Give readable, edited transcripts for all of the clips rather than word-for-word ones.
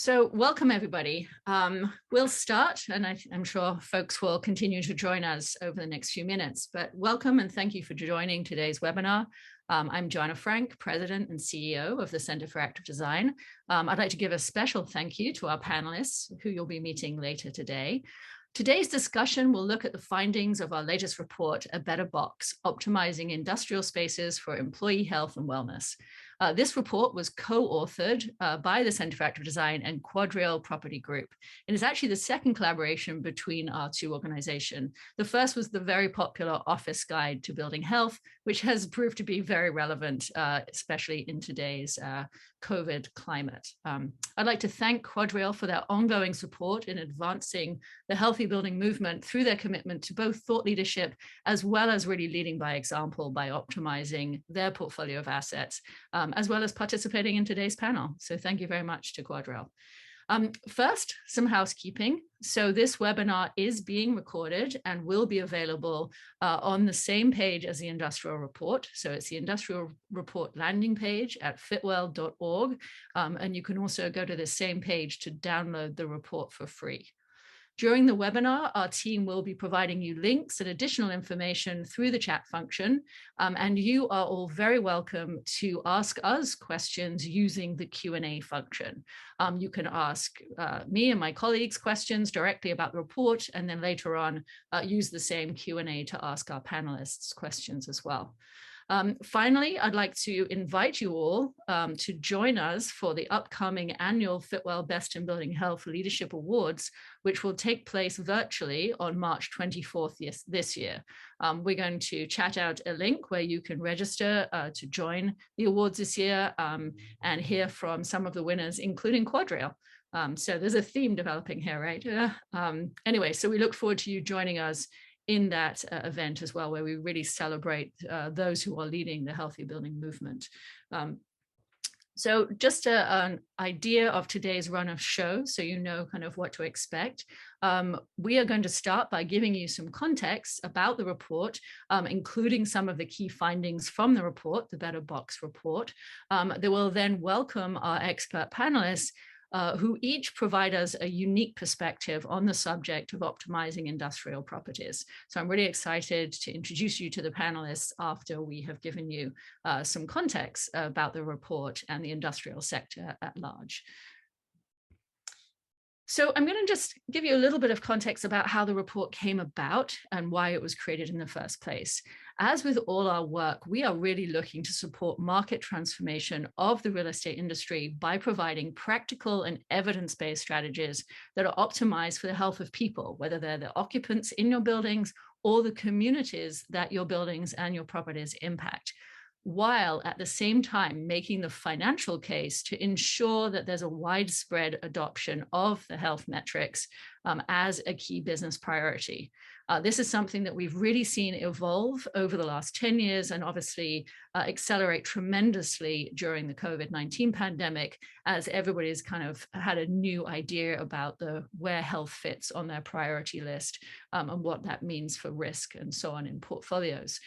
So welcome, everybody. We'll start, and I'm sure folks will continue to join us over the next few minutes, but welcome and thank you for joining today's webinar. I'm Joanna Frank, President and CEO of the Center for Active Design. I'd like to give a special thank you to our panelists who you'll be meeting later today. Today's discussion will look at the findings of our latest report, A Better Box, Optimizing Industrial Spaces for Employee Health and Wellness. This report was co-authored by the Center for Active Design and QuadReal Property Group. It is actually the second collaboration between our two organizations. The first was the very popular Office Guide to Building Health, which has proved to be very relevant, especially in today's COVID climate. I'd like to thank QuadReal for their ongoing support in advancing the healthy building movement through their commitment to both thought leadership, as well as really leading by example by optimizing their portfolio of assets, as well as participating in today's panel. So thank you very much to QuadReal. First, some housekeeping. So this webinar is being recorded and will be available on the same page as the industrial report. So it's the industrial report landing page at fitwell.org. And you can also go to the same page to download the report for free. During the webinar, our team will be providing you links and additional information through the chat function, and you are all very welcome to ask us questions using the Q&A function. You can ask me and my colleagues questions directly about the report, and then later on use the same Q&A to ask our panelists questions as well. Finally, I'd like to invite you all to join us for the upcoming annual Fitwell Best in Building Health Leadership Awards, which will take place virtually on March 24th this year. We're going to chat out a link where you can register to join the awards this year and hear from some of the winners, including QuadReal. So there's a theme developing here, right? Anyway, so we look forward to you joining us in that event as well, where we really celebrate those who are leading the healthy building movement. So just an idea of today's run of show, so you know kind of what to expect. We are going to start by giving you some context about the report, including some of the key findings from the report, the Better Box report. They will then welcome our expert panelists who each provide us a unique perspective on the subject of optimizing industrial properties. So I'm really excited to introduce you to the panelists after we have given you some context about the report and the industrial sector at large. So I'm going to just give you a little bit of context about how the report came about and why it was created in the first place. As with all our work, we are really looking to support market transformation of the real estate industry by providing practical and evidence-based strategies that are optimized for the health of people, whether they're the occupants in your buildings or the communities that your buildings and your properties impact, while at the same time making the financial case to ensure that there's a widespread adoption of the health metrics as a key business priority. This is something that we've really seen evolve over the last 10 years and obviously accelerate tremendously during the COVID-19 pandemic, as everybody's kind of had a new idea about where health fits on their priority list and what that means for risk and so on in portfolios.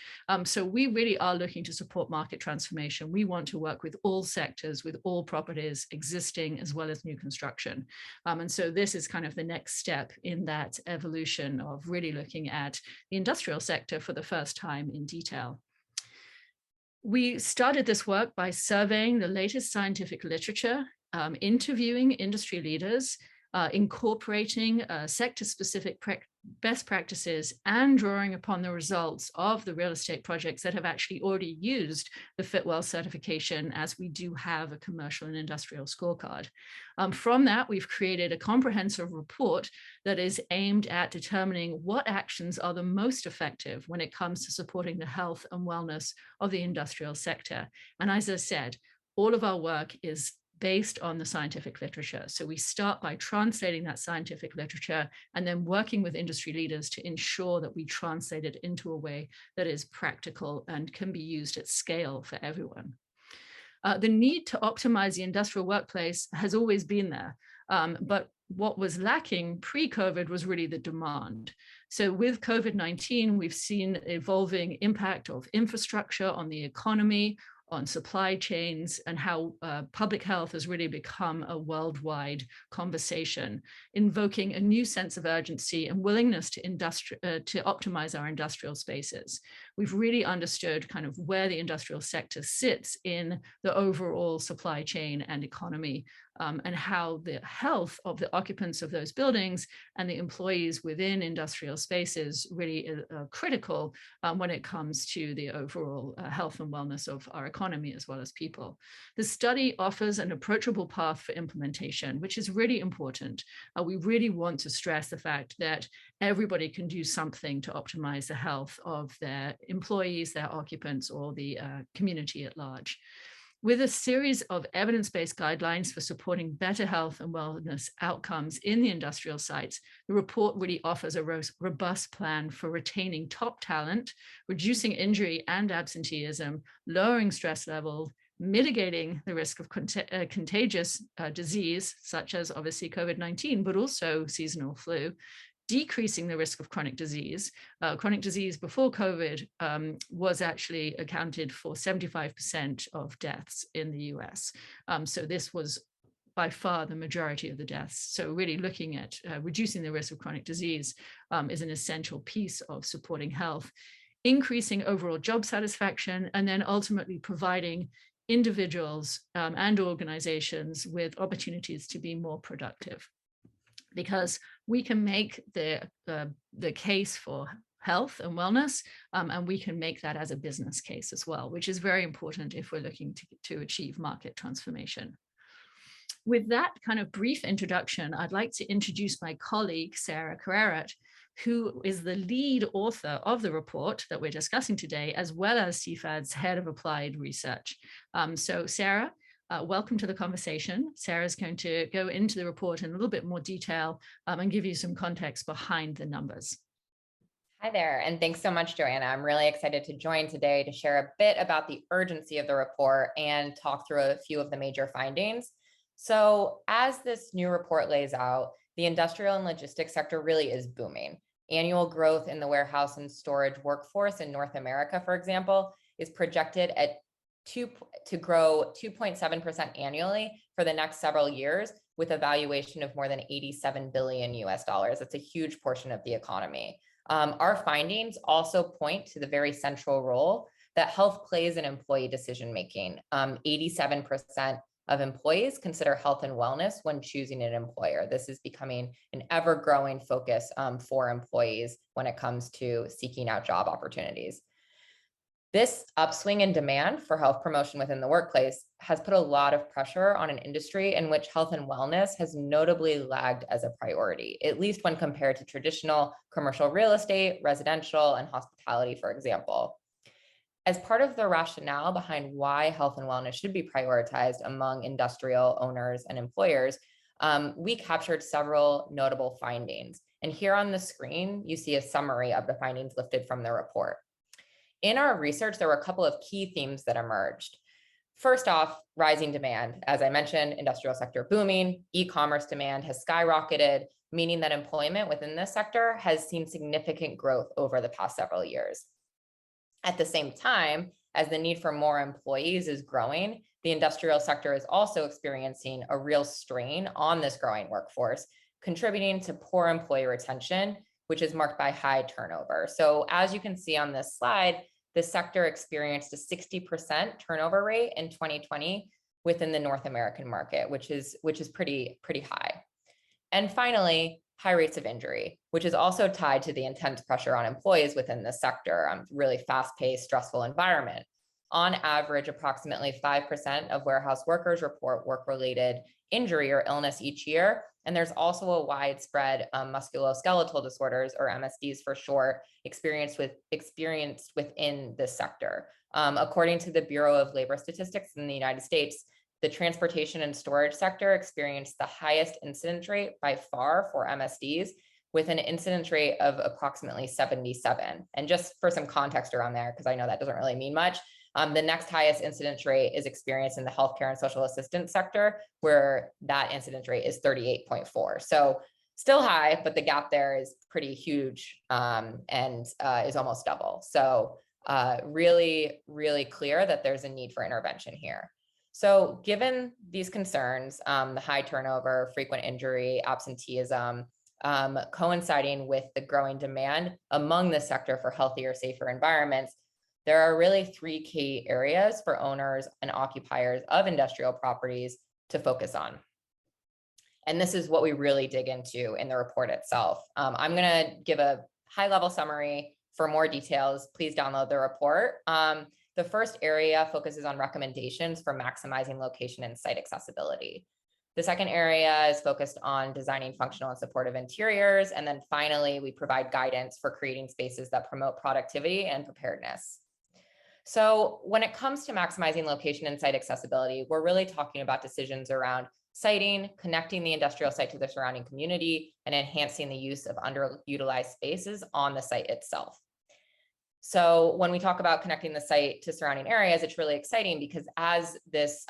So we really are looking to support market transformation. We want to work with all sectors, with all properties, existing as well as new construction. And so this is kind of the next step in that evolution of really looking at the industrial sector for the first time in detail. We started this work by surveying the latest scientific literature, interviewing industry leaders, incorporating sector-specific best practices, and drawing upon the results of the real estate projects that have actually already used the Fitwell certification, as we do have a commercial and industrial scorecard. From that, we've created a comprehensive report that is aimed at determining what actions are the most effective when it comes to supporting the health and wellness of the industrial sector. And as I said, all of our work is based on the scientific literature. So we start by translating that scientific literature and then working with industry leaders to ensure that we translate it into a way that is practical and can be used at scale for everyone. The need to optimize the industrial workplace has always been there, but what was lacking pre-COVID was really the demand. So with COVID-19, we've seen evolving impact of infrastructure on the economy, on supply chains, and how public health has really become a worldwide conversation, invoking a new sense of urgency and willingness to optimize our industrial spaces. We've really understood kind of where the industrial sector sits in the overall supply chain and economy, and how the health of the occupants of those buildings and the employees within industrial spaces really are critical when it comes to the overall health and wellness of our economy as well as people. The study offers an approachable path for implementation, which is really important. We really want to stress the fact that everybody can do something to optimize the health of their employees, their occupants, or the community at large. With a series of evidence-based guidelines for supporting better health and wellness outcomes in the industrial sites, the report really offers a robust plan for retaining top talent, reducing injury and absenteeism, lowering stress levels, mitigating the risk of contagious disease, such as obviously COVID-19, but also seasonal flu, decreasing the risk of chronic disease. Chronic disease before COVID was actually accounted for 75% of deaths in the US. So this was by far the majority of the deaths. So really looking at reducing the risk of chronic disease is an essential piece of supporting health, increasing overall job satisfaction, and then ultimately providing individuals and organizations with opportunities to be more productive. Because we can make the case for health and wellness, and we can make that as a business case as well, which is very important if we're looking to achieve market transformation. With that kind of brief introduction, I'd like to introduce my colleague, Sarah Carrera, who is the lead author of the report that we're discussing today, as well as CFAD's head of applied research. So Sarah, welcome to the conversation. Sarah's going to go into the report in a little bit more detail and give you some context behind the numbers. Hi there, and thanks so much, Joanna. I'm really excited to join today to share a bit about the urgency of the report and talk through a few of the major findings. So as this new report lays out, the industrial and logistics sector really is booming. Annual growth in the warehouse and storage workforce in North America, for example, is projected to grow 2.7% annually for the next several years, with a valuation of more than $87 billion US. That's a huge portion of the economy. Our findings also point to the very central role that health plays in employee decision-making. 87% of employees consider health and wellness when choosing an employer. This is becoming an ever-growing focus for employees when it comes to seeking out job opportunities. This upswing in demand for health promotion within the workplace has put a lot of pressure on an industry in which health and wellness has notably lagged as a priority, at least when compared to traditional commercial real estate, residential, and hospitality, for example. As part of the rationale behind why health and wellness should be prioritized among industrial owners and employers, we captured several notable findings. And here on the screen, you see a summary of the findings lifted from the report. In our research, there were a couple of key themes that emerged. First off, rising demand. As I mentioned, industrial sector booming, e-commerce demand has skyrocketed, meaning that employment within this sector has seen significant growth over the past several years. At the same time, as the need for more employees is growing, the industrial sector is also experiencing a real strain on this growing workforce, contributing to poor employee retention, which is marked by high turnover. So as you can see on this slide, the sector experienced a 60% turnover rate in 2020 within the North American market, which is pretty high. And finally, high rates of injury, which is also tied to the intense pressure on employees within the sector, really fast-paced, stressful environment. On average, approximately 5% of warehouse workers report work-related injury or illness each year. And there's also a widespread musculoskeletal disorders, or MSDs for short, experienced within this sector. According to the Bureau of Labor Statistics in the United States, the transportation and storage sector experienced the highest incidence rate by far for MSDs, with an incidence rate of approximately 77. And just for some context around there, because I know that doesn't really mean much, the next highest incidence rate is experienced in the healthcare and social assistance sector, where that incidence rate is 38.4. So still high, but the gap there is pretty huge and is almost double. So really, really clear that there's a need for intervention here. So given these concerns, the high turnover, frequent injury, absenteeism, coinciding with the growing demand among the sector for healthier, safer environments, there are really three key areas for owners and occupiers of industrial properties to focus on. And this is what we really dig into in the report itself. I'm going to give a high-level summary. For more details, please download the report. The first area focuses on recommendations for maximizing location and site accessibility. The second area is focused on designing functional and supportive interiors. And then finally, we provide guidance for creating spaces that promote productivity and preparedness. So when it comes to maximizing location and site accessibility, we're really talking about decisions around siting, connecting the industrial site to the surrounding community, and enhancing the use of underutilized spaces on the site itself. So when we talk about connecting the site to surrounding areas, it's really exciting because as this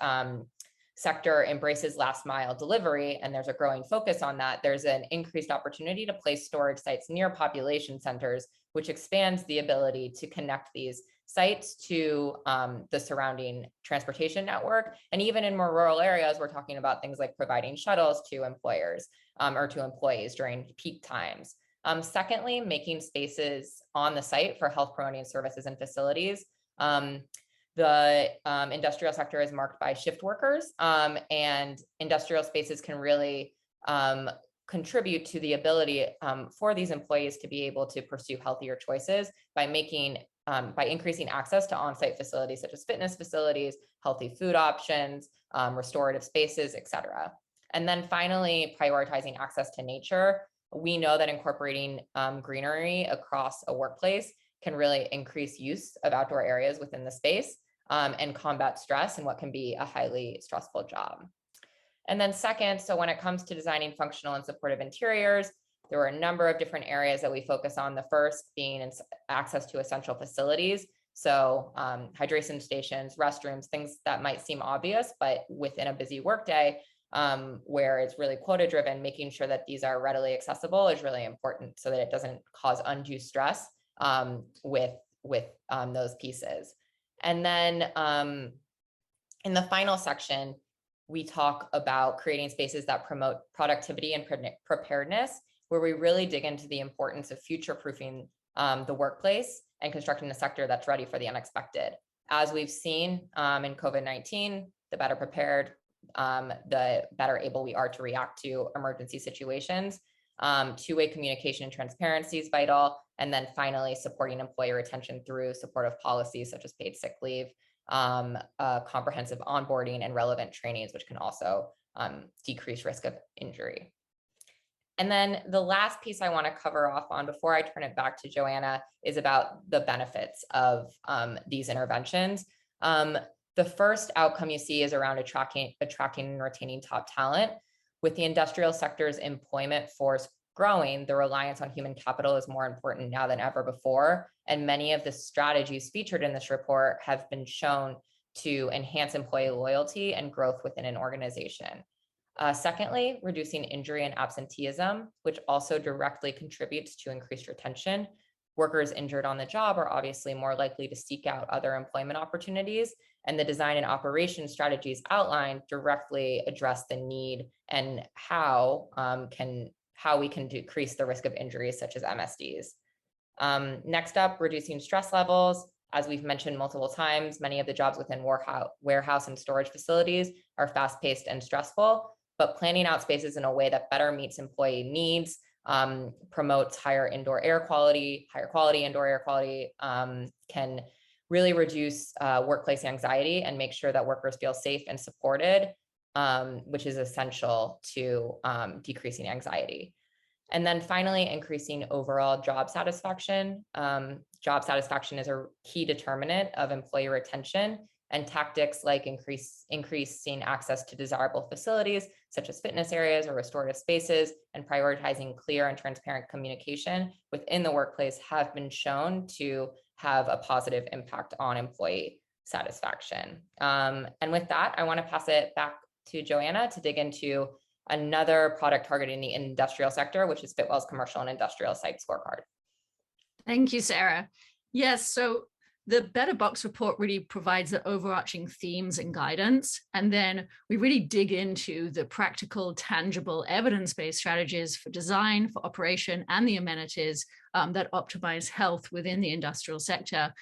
sector embraces last mile delivery, and there's a growing focus on that, there's an increased opportunity to place storage sites near population centers, which expands the ability to connect these sites to the surrounding transportation network. And even in more rural areas, we're talking about things like providing shuttles to employers or to employees during peak times. Secondly, making spaces on the site for health promoting services and facilities. The industrial sector is marked by shift workers, and industrial spaces can really contribute to the ability for these employees to be able to pursue healthier choices by increasing access to on-site facilities such as fitness facilities, healthy food options, restorative spaces, et cetera. And then finally, prioritizing access to nature. We know that incorporating greenery across a workplace can really increase use of outdoor areas within the space and combat stress in what can be a highly stressful job. And then second, so when it comes to designing functional and supportive interiors, there are a number of different areas that we focus on. The first being access to essential facilities. So hydration stations, restrooms, things that might seem obvious, but within a busy workday, where it's really quota driven, making sure that these are readily accessible is really important so that it doesn't cause undue stress with those pieces. And then in the final section, we talk about creating spaces that promote productivity and preparedness, where we really dig into the importance of future-proofing the workplace and constructing a sector that's ready for the unexpected. As we've seen in COVID-19, the better prepared, the better able we are to react to emergency situations. Two-way communication and transparency is vital. And then finally, supporting employee retention through supportive policies such as paid sick leave, comprehensive onboarding, and relevant trainings, which can also decrease risk of injury. And then the last piece I want to cover off on before I turn it back to Joanna is about the benefits of these interventions. The first outcome you see is around attracting and retaining top talent. With the industrial sector's employment force growing, the reliance on human capital is more important now than ever before. And many of the strategies featured in this report have been shown to enhance employee loyalty and growth within an organization. Secondly, reducing injury and absenteeism, which also directly contributes to increased retention. Workers injured on the job are obviously more likely to seek out other employment opportunities, and the design and operation strategies outlined directly address the need and how we can decrease the risk of injuries such as MSDs. Next up, reducing stress levels. As we've mentioned multiple times, many of the jobs within warehouse and storage facilities are fast-paced and stressful, but planning out spaces in a way that better meets employee needs, promotes higher indoor air quality, higher quality indoor air quality, can really reduce workplace anxiety and make sure that workers feel safe and supported, which is essential to decreasing anxiety. And then finally, increasing overall job satisfaction. Job satisfaction is a key determinant of employee retention, and tactics like increasing access to desirable facilities, such as fitness areas or restorative spaces, and prioritizing clear and transparent communication within the workplace have been shown to have a positive impact on employee satisfaction. And with that, I want to pass it back to Joanna to dig into another product targeting the industrial sector, which is Fitwell's Commercial and Industrial Site Scorecard. Thank you, Sarah. Yes, so the Better Box report really provides the overarching themes and guidance. And then we really dig into the practical, tangible, evidence-based strategies for design, for operation, and the amenities that optimize health within the industrial sector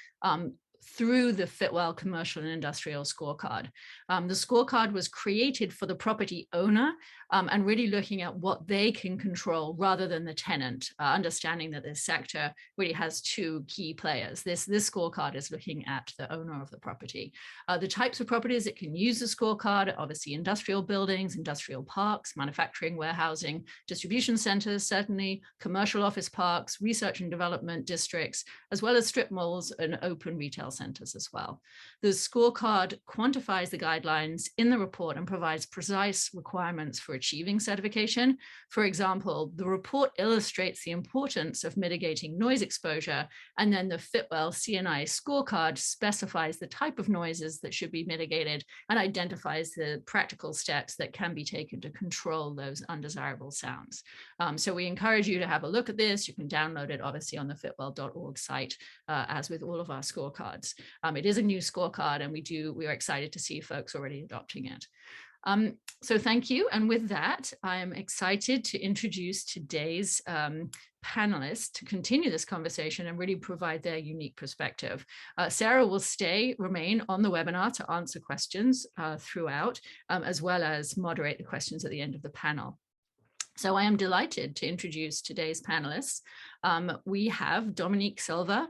through the Fitwel Commercial and Industrial Scorecard. The scorecard was created for the property owner and really looking at what they can control rather than the tenant, understanding that this sector really has two key players. This scorecard is looking at the owner of the property. The types of properties that can use the scorecard, obviously industrial buildings, industrial parks, manufacturing, warehousing, distribution centers, certainly commercial office parks, research and development districts, as well as strip malls and open retail centers as well. The scorecard quantifies the guidelines in the report and provides precise requirements for achieving certification. For example, the report illustrates the importance of mitigating noise exposure, and then the Fitwel CNI scorecard specifies the type of noises that should be mitigated and identifies the practical steps that can be taken to control those undesirable sounds. So we encourage you to have a look at this. You can download it obviously on the fitwel.org site, as with all of our scorecards. It is a new scorecard, and we are excited to see folks already adopting it. So thank you. And with that, I am excited to introduce today's panelists to continue this conversation and really provide their unique perspective. Sarah will remain on the webinar to answer questions throughout, as well as moderate the questions at the end of the panel. So I am delighted to introduce today's panelists. We have Dominique Silva,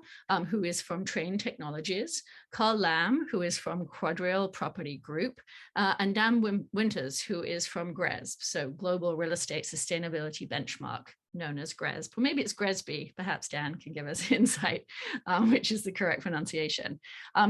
who is from Train Technologies, Carl Lamb, who is from QuadReal Property Group, and Dan Winters, who is from GRESB, so Global Real Estate Sustainability Benchmark, known as GRESB, or maybe it's GRESB. Perhaps Dan can give us insight, which is the correct pronunciation.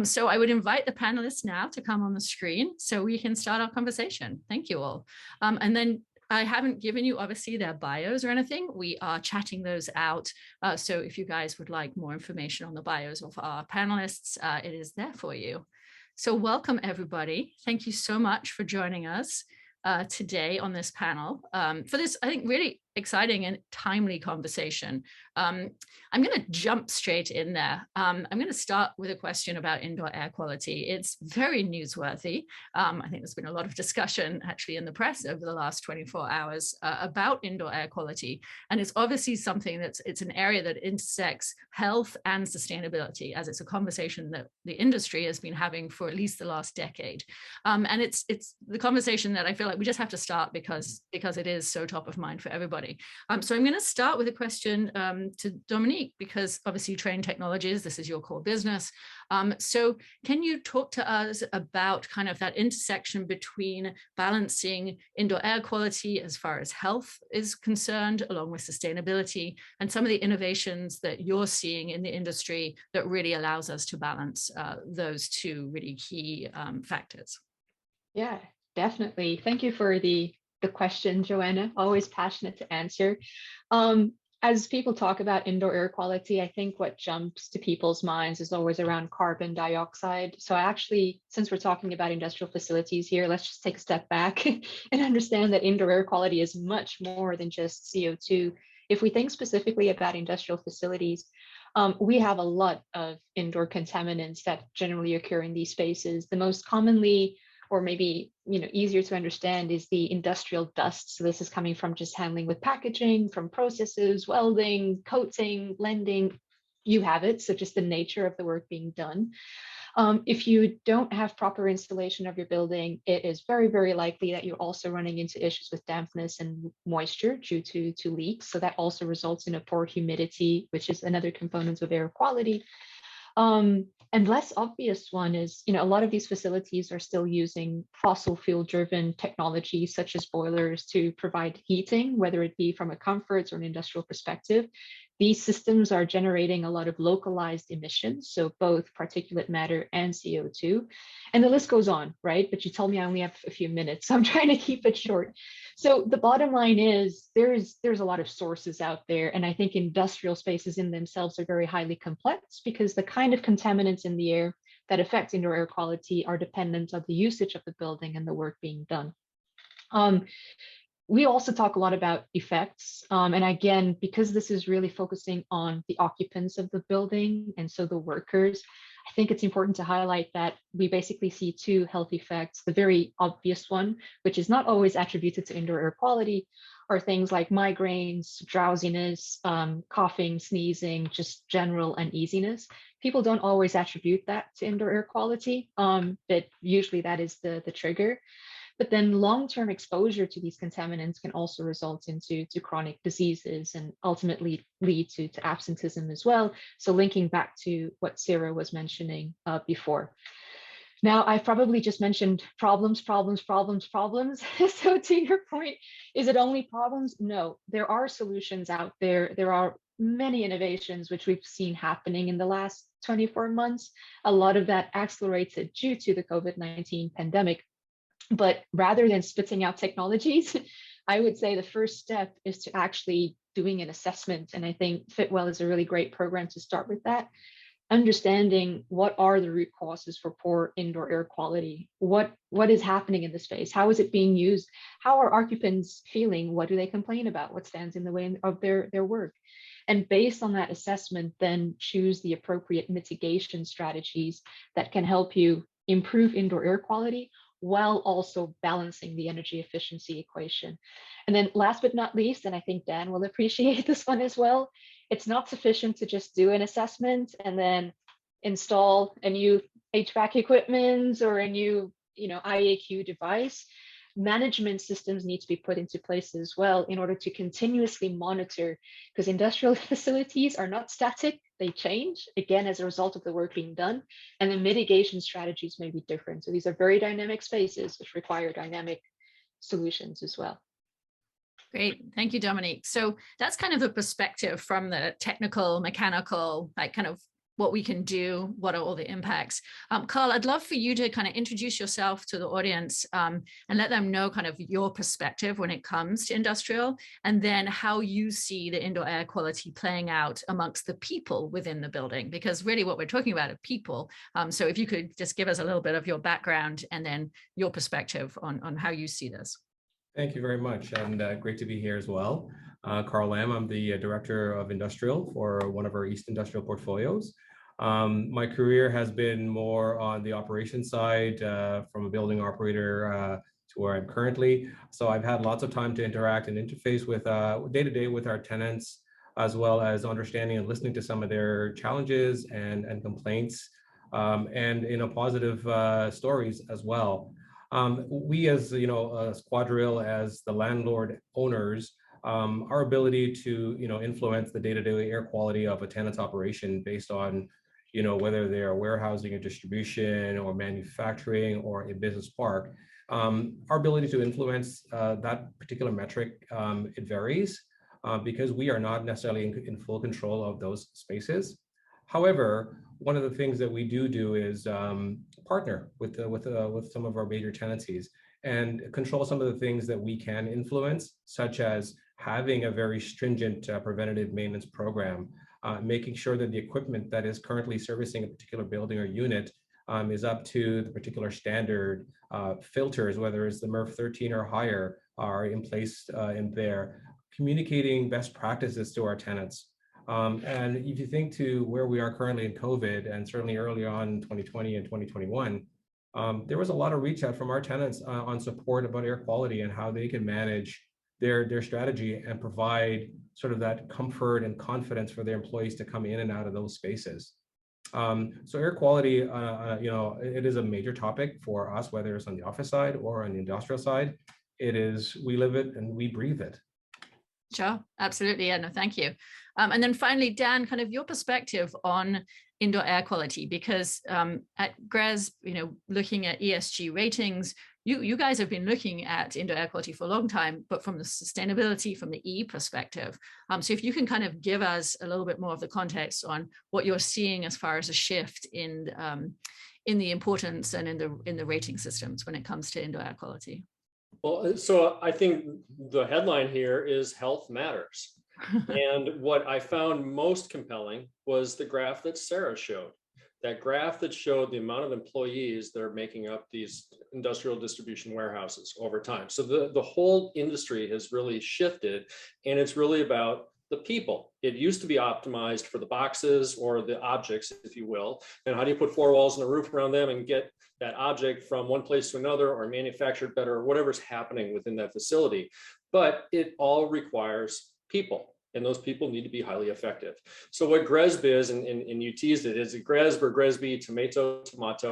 So I would invite the panelists now to come on the screen so we can start our conversation. Thank you all. And then I haven't given you obviously their bios or anything. We are chatting those out. So if you guys would like more information on the bios of our panelists, it is there for you. So welcome everybody. Thank you so much for joining us today on this panel for this, I think, really exciting and timely conversation. I'm going to jump straight in there. I'm going to start with a question about indoor air quality. It's very newsworthy. I think there's been a lot of discussion actually in the press over the last 24 hours about indoor air quality. And it's obviously something it's an area that intersects health and sustainability, as it's a conversation that the industry has been having for at least the last decade. And it's the conversation that I feel like we just have to start because it is so top of mind for everybody. So I'm going to start with a question to Dominique, because obviously Train Technologies, this is your core business. So can you talk to us about kind of that intersection between balancing indoor air quality as far as health is concerned, along with sustainability, and some of the innovations that you're seeing in the industry that really allows us to balance those two really key factors? Yeah, definitely. Thank you for the question, Joanna. Always passionate to answer. As people talk about indoor air quality, I think what jumps to people's minds is always around carbon dioxide. So actually, since we're talking about industrial facilities here, let's just take a step back and understand that indoor air quality is much more than just CO2. If we think specifically about industrial facilities, we have a lot of indoor contaminants that generally occur in these spaces. The most commonly, or maybe easier to understand, is the industrial dust. So this is coming from just handling with packaging, from processes, welding, coating, blending, you have it. So just the nature of the work being done. If you don't have proper installation of your building, it is very, very likely that you're also running into issues with dampness and moisture due to leaks. So that also results in a poor humidity, which is another component of air quality. And less obvious one is, a lot of these facilities are still using fossil fuel driven technologies such as boilers to provide heating, whether it be from a comfort or an industrial perspective. These systems are generating a lot of localized emissions, so both particulate matter and CO2. And the list goes on, right? But you told me I only have a few minutes, so I'm trying to keep it short. So the bottom line is there's a lot of sources out there, and I think industrial spaces in themselves are very highly complex because the kind of contaminants in the air that affect indoor air quality are dependent on the usage of the building and the work being done. We also talk a lot about effects. And again, because this is really focusing on the occupants of the building and so the workers, I think it's important to highlight that we basically see two health effects. The very obvious one, which is not always attributed to indoor air quality, are things like migraines, drowsiness, coughing, sneezing, just general uneasiness. People don't always attribute that to indoor air quality, but usually that is the trigger. But then long-term exposure to these contaminants can also result into chronic diseases and ultimately lead to absenteeism as well. So linking back to what Sarah was mentioning before. Now, I've probably just mentioned problems. So to your point, is it only problems? No, there are solutions out there. There are many innovations which we've seen happening in the last 24 months. A lot of that accelerated due to the COVID-19 pandemic. But rather than spitting out technologies, I would say the first step is to actually doing an assessment. And I think Fitwell is a really great program to start with that. Understanding what are the root causes for poor indoor air quality, what is happening in the space, how is it being used, how are occupants feeling, what do they complain about, what stands in the way of their work. And based on that assessment, then choose the appropriate mitigation strategies that can help you improve indoor air quality while also balancing the energy efficiency equation. And then last but not least, and I think Dan will appreciate this one as well, it's not sufficient to just do an assessment and then install a new HVAC equipment or a new IAQ device. Management systems need to be put into place as well in order to continuously monitor, because industrial facilities are not static, they change, again, as a result of the work being done, and the mitigation strategies may be different. So these are very dynamic spaces which require dynamic solutions as well. Great. Thank you, Dominique. So that's kind of the perspective from the technical, mechanical, like kind of what we can do, what are all the impacts. Carl, I'd love for you to kind of introduce yourself to the audience and let them know kind of your perspective when it comes to industrial, and then how you see the indoor air quality playing out amongst the people within the building, because really what we're talking about are people. So if you could just give us a little bit of your background and then your perspective on how you see this. Thank you very much, and great to be here as well. Carl Lamb, I'm the Director of Industrial for one of our East Industrial portfolios. My career has been more on the operations side, from a building operator to where I'm currently. So I've had lots of time to interact and interface with day-to-day with our tenants, as well as understanding and listening to some of their challenges and complaints, and positive stories as well. We as as QuadReal, as the landlord owners, our ability to influence the day-to-day air quality of a tenant's operation based on whether they are warehousing or distribution or manufacturing or a business park, our ability to influence that particular metric, it varies because we are not necessarily in full control of those spaces. However, one of the things that we do is partner with some of our major tenancies and control some of the things that we can influence, such as having a very stringent preventative maintenance program, making sure that the equipment that is currently servicing a particular building or unit is up to the particular standard. Filters, whether it's the MERV 13 or higher, are in place in there, communicating best practices to our tenants. And if you think to where we are currently in COVID, and certainly early on in 2020 and 2021, there was a lot of reach out from our tenants on support about air quality and how they can manage their strategy and provide sort of that comfort and confidence for their employees to come in and out of those spaces. So air quality, it is a major topic for us, whether it's on the office side or on the industrial side. It is, we live it and we breathe it. Sure, absolutely. Yeah, no, thank you. And then finally, Dan, kind of your perspective on indoor air quality, because at GRES, looking at ESG ratings, you guys have been looking at indoor air quality for a long time, but from the sustainability, from the E perspective. So if you can kind of give us a little bit more of the context on what you're seeing as far as a shift in the importance and in the rating systems when it comes to indoor air quality. Well, so I think the headline here is health matters. And what I found most compelling was the graph that Sarah showed. That graph that showed the amount of employees that are making up these industrial distribution warehouses over time. So the whole industry has really shifted, and it's really about the people. It used to be optimized for the boxes or the objects, if you will. And how do you put four walls and a roof around them and get that object from one place to another or manufactured better or whatever's happening within that facility? But it all requires people. And those people need to be highly effective. So what GRESB is, and you teased it, is it GRESB or GRESB, tomato,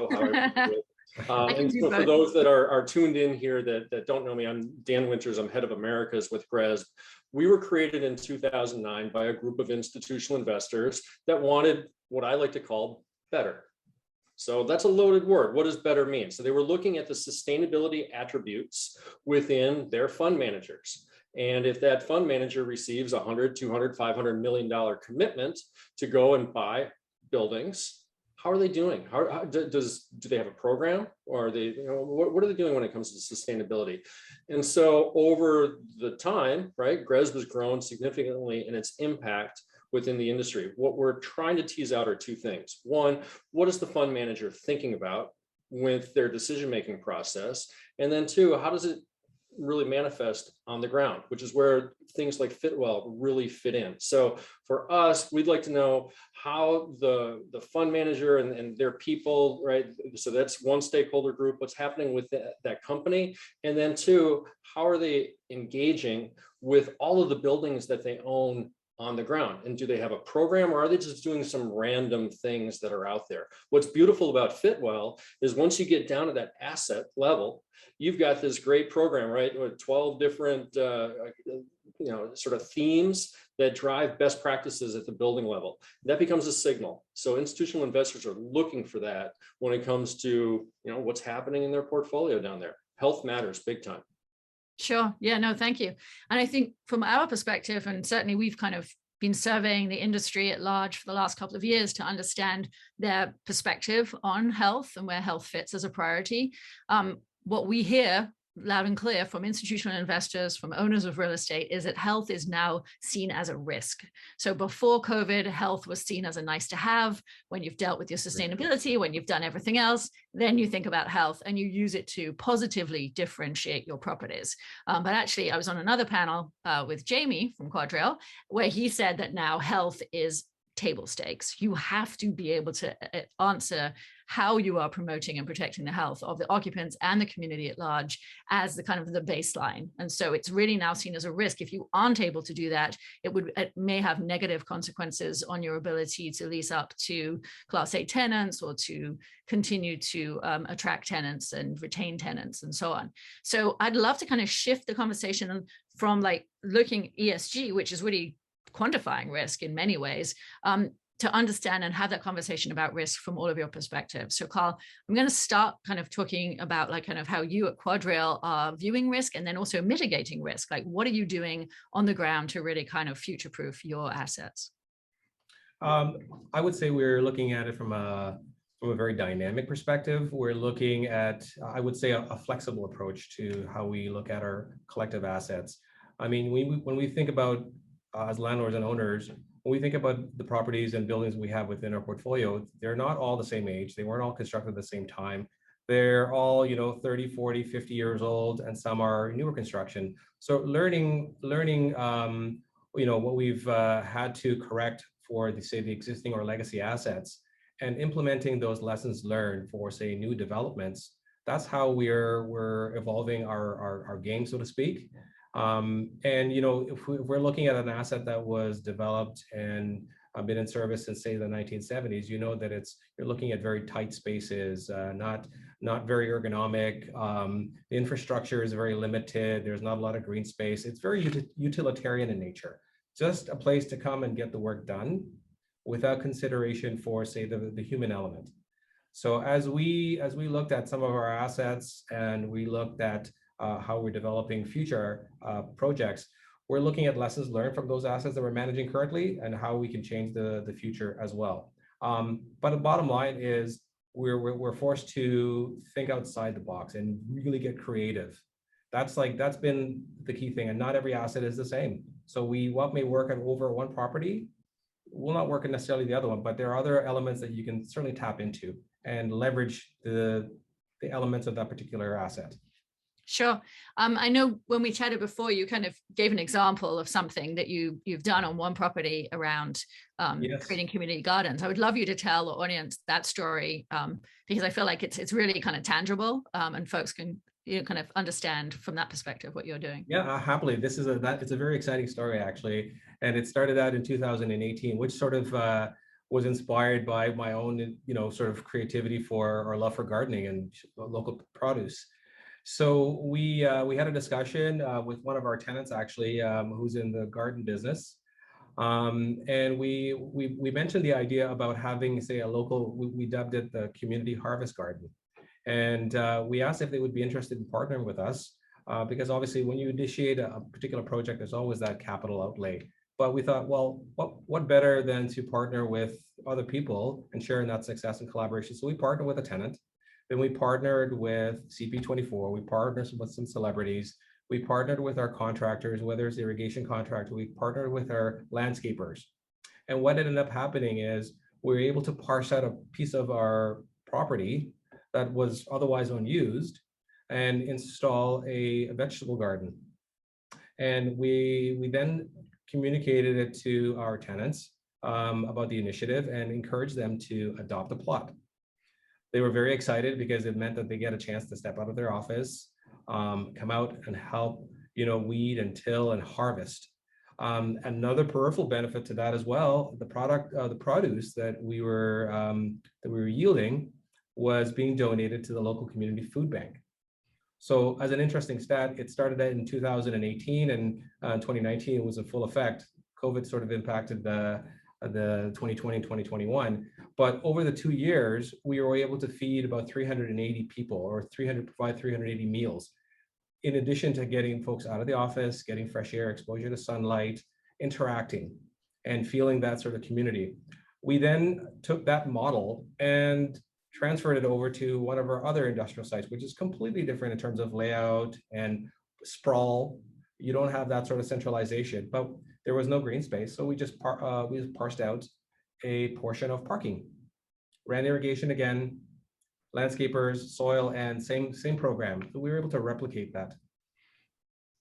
however you do it. And so for those that are tuned in here that don't know me, I'm Dan Winters, I'm head of Americas with GRESB. We were created in 2009 by a group of institutional investors that wanted what I like to call better. So that's a loaded word. What does better mean? So they were looking at the sustainability attributes within their fund managers. And if that fund manager receives $100, $200, $500 million commitment to go and buy buildings, how are they doing? Do they have a program, or are they, what are they doing when it comes to sustainability? And so over the time, right, GRESB has grown significantly in its impact within the industry. What we're trying to tease out are two things. One, what is the fund manager thinking about with their decision-making process? And then two, how does it really manifest on the ground, which is where things like Fitwell really fit in. So for us, we'd like to know how the fund manager and their people, right? So that's one stakeholder group, what's happening with that company. And then two, how are they engaging with all of the buildings that they own on the ground? And do they have a program, or are they just doing some random things that are out there? What's beautiful about Fitwell is once you get down to that asset level, you've got this great program, right? With 12 different, sort of themes that drive best practices at the building level. That becomes a signal. So institutional investors are looking for that when it comes to, what's happening in their portfolio down there. Health matters big time. Sure. Yeah, no, thank you. And I think from our perspective, and certainly we've kind of been surveying the industry at large for the last couple of years to understand their perspective on health and where health fits as a priority. What we hear loud and clear from institutional investors, from owners of real estate, is that health is now seen as a risk. So before COVID, health was seen as a nice to have. When you've dealt with your sustainability, when you've done everything else, then you think about health and you use it to positively differentiate your properties. But actually, I was on another panel with Jamie from QuadReal, where he said that now health is table stakes. You have to be able to answer how you are promoting and protecting the health of the occupants and the community at large as the kind of the baseline. And so it's really now seen as a risk. If you aren't able to do that, it may have negative consequences on your ability to lease up to Class A tenants or to continue to attract tenants and retain tenants and so on. So I'd love to kind of shift the conversation from like looking ESG, which is really quantifying risk in many ways, to understand and have that conversation about risk from all of your perspectives. So Carl, I'm going to start kind of talking about like kind of how you at QuadReal are viewing risk and then also mitigating risk. Like what are you doing on the ground to really kind of future-proof your assets? I would say we're looking at it from a very dynamic perspective. We're looking at, I would say, a flexible approach to how we look at our collective assets. I mean, when we think about as landlords and owners, when we think about the properties and buildings we have within our portfolio, they're not all the same age. They weren't all constructed at the same time. They're all, 30, 40, 50 years old, and some are newer construction. So learning, what we've had to correct for the existing or legacy assets and implementing those lessons learned for, say, new developments. That's how we're evolving our game, so to speak. And if we're looking at an asset that was developed and been in service since, say, the 1970s, that you're looking at very tight spaces, not very ergonomic. The infrastructure is very limited. There's not a lot of green space. It's very utilitarian in nature. Just a place to come and get the work done without consideration for, say, the human element. So as we looked at some of our assets and we looked at how we're developing future projects, we're looking at lessons learned from those assets that we're managing currently and how we can change the future as well. But the bottom line is we're forced to think outside the box and really get creative. That's been the key thing, and not every asset is the same. So what may work on over one property will not work in necessarily the other one, but there are other elements that you can certainly tap into and leverage the elements of that particular asset. Sure. I know when we chatted before, you kind of gave an example of something that you've done on one property around Yes. creating community gardens. I would love you to tell the audience that story because I feel like it's really kind of tangible and folks can kind of understand from that perspective what you're doing. Yeah, happily. It's a very exciting story actually, and it started out in 2018, which sort of was inspired by my own sort of creativity for our love for gardening and local produce. So we had a discussion with one of our tenants actually, who's in the garden business, and we mentioned the idea about having, say, a local. We dubbed it the community harvest garden, and we asked if they would be interested in partnering with us, because obviously when you initiate a particular project, there's always that capital outlay. But we thought, well, what better than to partner with other people and share in that success and collaboration? So we partnered with a tenant. Then we partnered with CP24. We partnered with some celebrities. We partnered with our contractors, whether it's irrigation contractor. We partnered with our landscapers. And what ended up happening is we were able to parse out a piece of our property that was otherwise unused and install a vegetable garden. And we then communicated it to our tenants about the initiative and encouraged them to adopt a plot. They were very excited because it meant that they get a chance to step out of their office, come out and help, weed and till and harvest. Another peripheral benefit to that as well, the produce that we were yielding was being donated to the local community food bank. So as an interesting stat, it started in 2018 and 2019 it was in full effect. COVID sort of impacted the 2020 and 2021. But over the 2 years, we were able to feed about 380 people or provide 380 meals. In addition to getting folks out of the office, getting fresh air, exposure to sunlight, interacting and feeling that sort of community. We then took that model and transferred it over to one of our other industrial sites, which is completely different in terms of layout and sprawl. You don't have that sort of centralization, but there was no green space. So we just parsed out a portion of parking, ran irrigation again, landscapers, soil, and same program. So we were able to replicate that.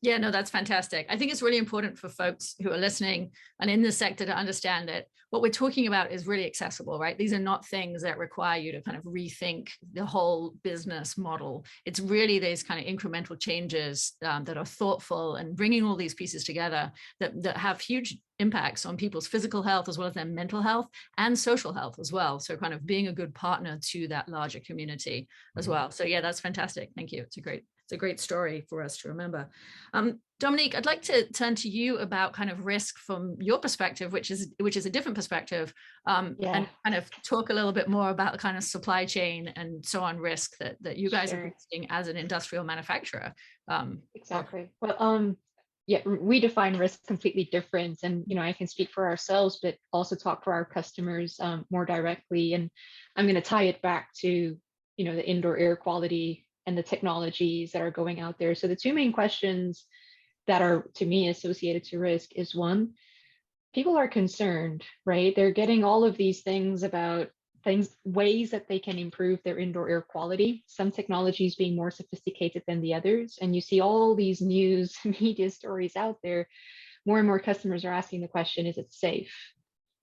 Yeah, no, that's fantastic. I think it's really important for folks who are listening and in this sector to understand that what we're talking about is really accessible, right? These are not things that require you to kind of rethink the whole business model. It's really these kind of incremental changes that are thoughtful and bringing all these pieces together that have huge impacts on people's physical health as well as their mental health and social health as well. So kind of being a good partner to that larger community as well. So yeah, that's fantastic. Thank you. It's a great story for us to remember. Dominique, I'd like to turn to you about kind of risk from your perspective, which is a different perspective, and kind of talk a little bit more about the kind of supply chain and so on risk that you guys are facing as an industrial manufacturer. Exactly. Well, yeah, we define risk completely different, and I can speak for ourselves, but also talk for our customers more directly. And I'm going to tie it back to the indoor air quality and the technologies that are going out there. So the two main questions that are, to me, associated to risk is one, people are concerned, right? They're getting all of these things about ways that they can improve their indoor air quality, some technologies being more sophisticated than the others. And you see all these news media stories out there. More and more customers are asking the question, is it safe?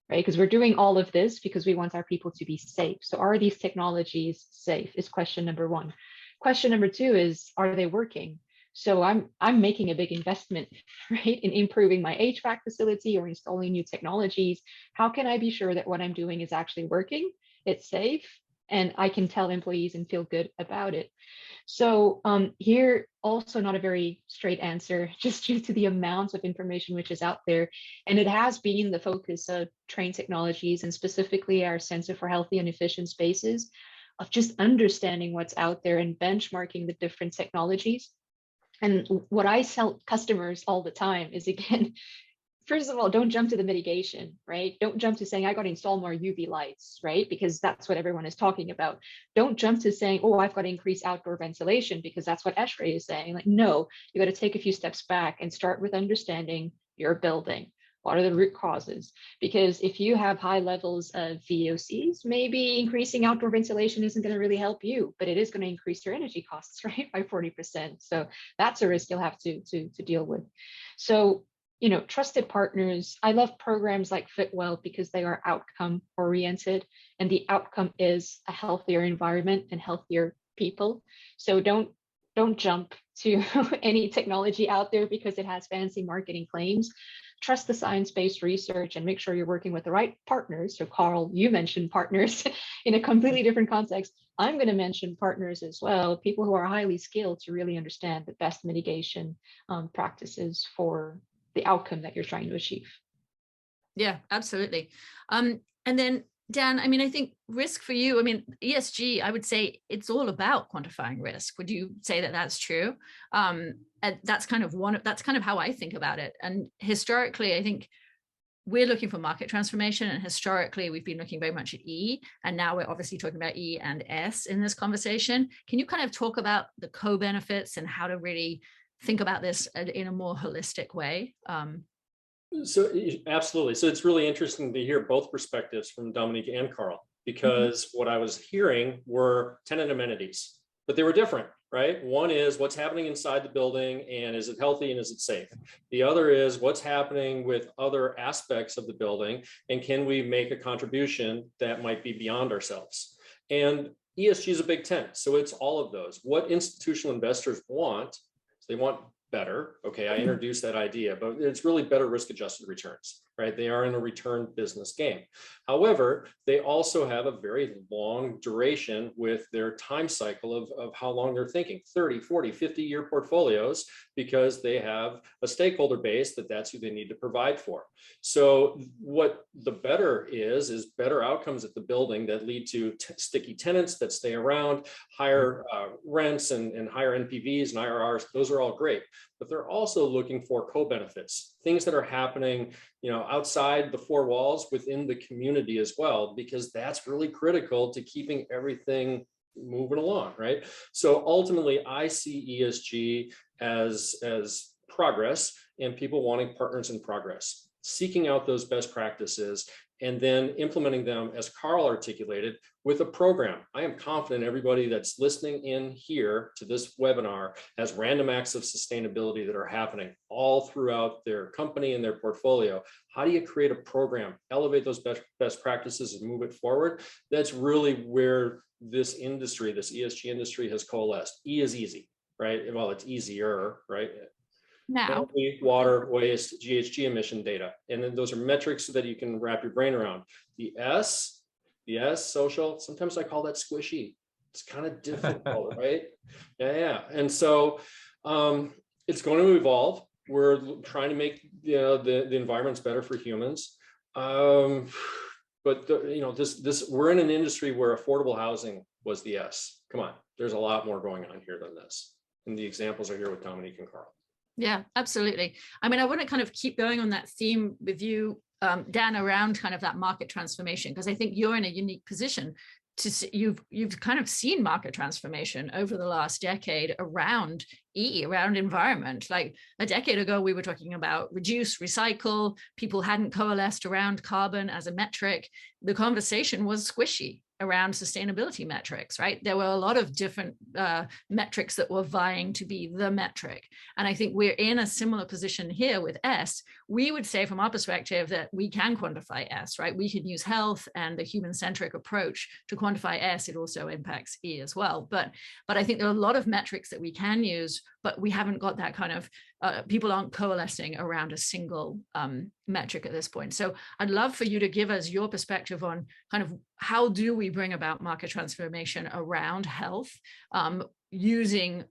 Right? Because we're doing all of this because we want our people to be safe. So are these technologies safe is question number one. Question number two is, are they working? So I'm making a big investment, right, in improving my HVAC facility or installing new technologies. How can I be sure that what I'm doing is actually working, it's safe, and I can tell employees and feel good about it? So here also not a very straight answer, just due to the amount of information which is out there. And it has been the focus of Train Technologies and specifically our Center for Healthy and Efficient Spaces, of just understanding what's out there and benchmarking the different technologies. And what I tell customers all the time is, again, first of all, don't jump to the mitigation, right? Don't jump to saying I got to install more UV lights, right? Because that's what everyone is talking about. Don't jump to saying, oh, I've got to increase outdoor ventilation because that's what ESHRE is saying. Like, no, you got to take a few steps back and start with understanding your building. What are the root causes? Because if you have high levels of VOCs, maybe increasing outdoor ventilation isn't going to really help you, but it is going to increase your energy costs, right, by 40%. So that's a risk you'll have to deal with. So, you know, trusted partners. I love programs like FitWell because they are outcome oriented, and the outcome is a healthier environment and healthier people. So don't jump to any technology out there because it has fancy marketing claims. Trust the science-based research and make sure you're working with the right partners. So Carl, you mentioned partners in a completely different context. I'm going to mention partners as well, people who are highly skilled to really understand the best mitigation practices for the outcome that you're trying to achieve. Yeah, absolutely. And then Dan, I mean, I think risk for you, I mean, ESG, I would say it's all about quantifying risk. Would you say that that's true? And that's kind of how I think about it. And historically, I think we're looking for market transformation, and historically we've been looking very much at E, and now we're obviously talking about E and S in this conversation. Can you kind of talk about the co-benefits and how to really think about this in a more holistic way? So absolutely. So it's really interesting to hear both perspectives from Dominique and Carl, because what I was hearing were tenant amenities, but they were different, right? One is what's happening inside the building and is it healthy and is it safe? The other is what's happening with other aspects of the building and can we make a contribution that might be beyond ourselves? And ESG is a big tent. So it's all of those. What institutional investors want, they want better. Okay, I introduced that idea, but it's really better risk-adjusted returns, right? They are in a return business game. However, they also have a very long duration with their time cycle of how long they're thinking, 30, 40, 50-year portfolios, because they have a stakeholder base that's who they need to provide for. So what the better is better outcomes at the building that lead to sticky tenants that stay around, higher rents and higher NPVs and IRRs. Those are all great, but they're also looking for co-benefits, things that are happening, you know, outside the four walls within the community as well, because that's really critical to keeping everything moving along, right? So ultimately, I see ESG as progress and people wanting partners in progress, seeking out those best practices and then implementing them, as Carl articulated, with a program. I am confident everybody that's listening in here to this webinar has random acts of sustainability that are happening all throughout their company and their portfolio. How do you create a program, elevate those best practices and move it forward? That's really where this industry, this ESG industry, has coalesced. E is easy, right? Well, it's easier, right? Now, Water, waste, GHG emission data. And then those are metrics that you can wrap your brain around. The S, social, sometimes I call that squishy. It's kind of difficult, right? Yeah. And so it's going to evolve. We're trying to make the environments better for humans. But we're in an industry where affordable housing was the S. Come on, there's a lot more going on here than this. And the examples are here with Dominique and Carl. Yeah, absolutely. I mean, I want to kind of keep going on that theme with you, Dan, around kind of that market transformation, because I think you're in a unique position to see, you've kind of seen market transformation over the last decade around around environment. Like a decade ago, we were talking about reduce, recycle. People hadn't coalesced around carbon as a metric. The conversation was squishy around sustainability metrics, right? There were a lot of different metrics that were vying to be the metric. And I think we're in a similar position here with S. We would say from our perspective that we can quantify S, right? We can use health and the human-centric approach to quantify S. It also impacts E as well. But I think there are a lot of metrics that we can use, but we haven't got that kind of, people aren't coalescing around a single metric at this point. So I'd love for you to give us your perspective on kind of how do we bring about market transformation around health using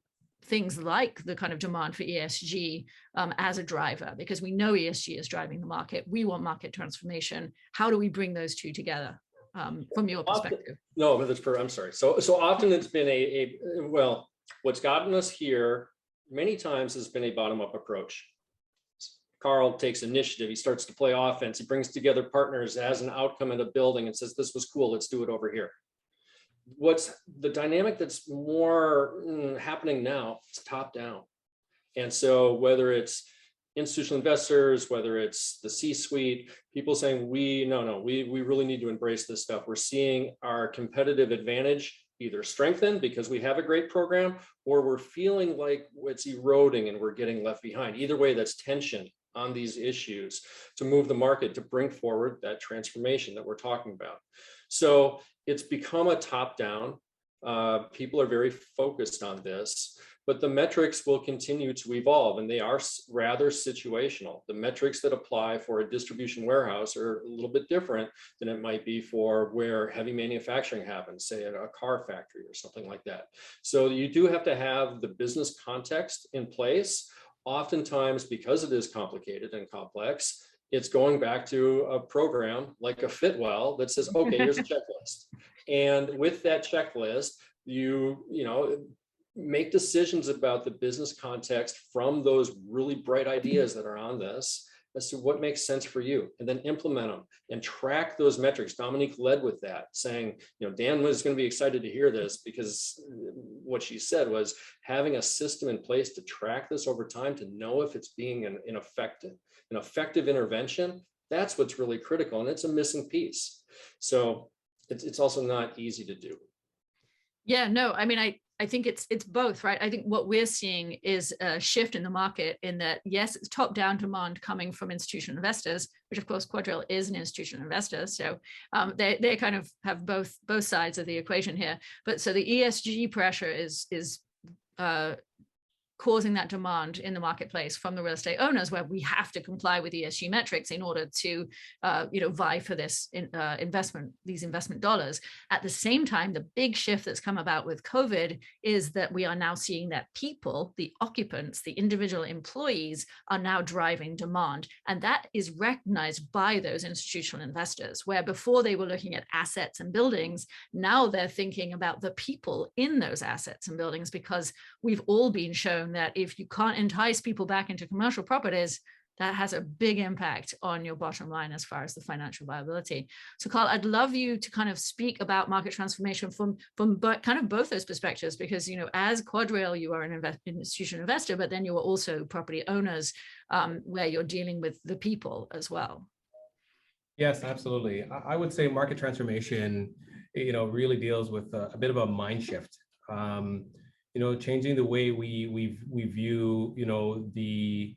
things like the kind of demand for ESG as a driver, because we know ESG is driving the market. We want market transformation. How do we bring those two together from your perspective? I'm sorry. So often it's been well, what's gotten us here many times has been a bottom-up approach. Carl takes initiative. He starts to play offense. He brings together partners as an outcome in a building and says, this was cool, let's do it over here. What's the dynamic that's more happening now? It's top down. And so whether it's institutional investors, whether it's the C-suite, people saying, we really need to embrace this stuff. We're seeing our competitive advantage either strengthen because we have a great program, or we're feeling like it's eroding and we're getting left behind. Either way, that's tension on these issues to move the market, to bring forward that transformation that we're talking about. So it's become a top-down. People are very focused on this, but the metrics will continue to evolve, and they are rather situational. The metrics that apply for a distribution warehouse are a little bit different than it might be for where heavy manufacturing happens, say at a car factory or something like that. So you do have to have the business context in place. Oftentimes, because it is complicated and complex, it's going back to a program like a Fitwell that says, okay, here's a checklist. And with that checklist, you make decisions about the business context from those really bright ideas that are on this as to what makes sense for you, and then implement them and track those metrics. Dominique led with that, saying, Dan was going to be excited to hear this, because what she said was having a system in place to track this over time, to know if it's being an effective intervention. That's what's really critical, and it's a missing piece. So it's also not easy to do. Yeah, no, I mean, I think it's both, right? I think what we're seeing is a shift in the market in that, yes, it's top-down demand coming from institutional investors, which of course QuadReal is an institutional investor. So they kind of have both sides of the equation here. But so the ESG pressure is causing that demand in the marketplace from the real estate owners, where we have to comply with ESG metrics in order to, vie for this these investment dollars. At the same time, the big shift that's come about with COVID is that we are now seeing that people, the occupants, the individual employees, are now driving demand, and that is recognized by those institutional investors. Where before they were looking at assets and buildings, now they're thinking about the people in those assets and buildings, because we've all been shown that if you can't entice people back into commercial properties, that has a big impact on your bottom line as far as the financial viability. So Carl, I'd love you to kind of speak about market transformation from kind of both those perspectives, because, as QuadReal, you are an institutional investor, but then you are also property owners, where you're dealing with the people as well. Yes, absolutely. I would say market transformation, really deals with a bit of a mind shift. Changing the way we view, the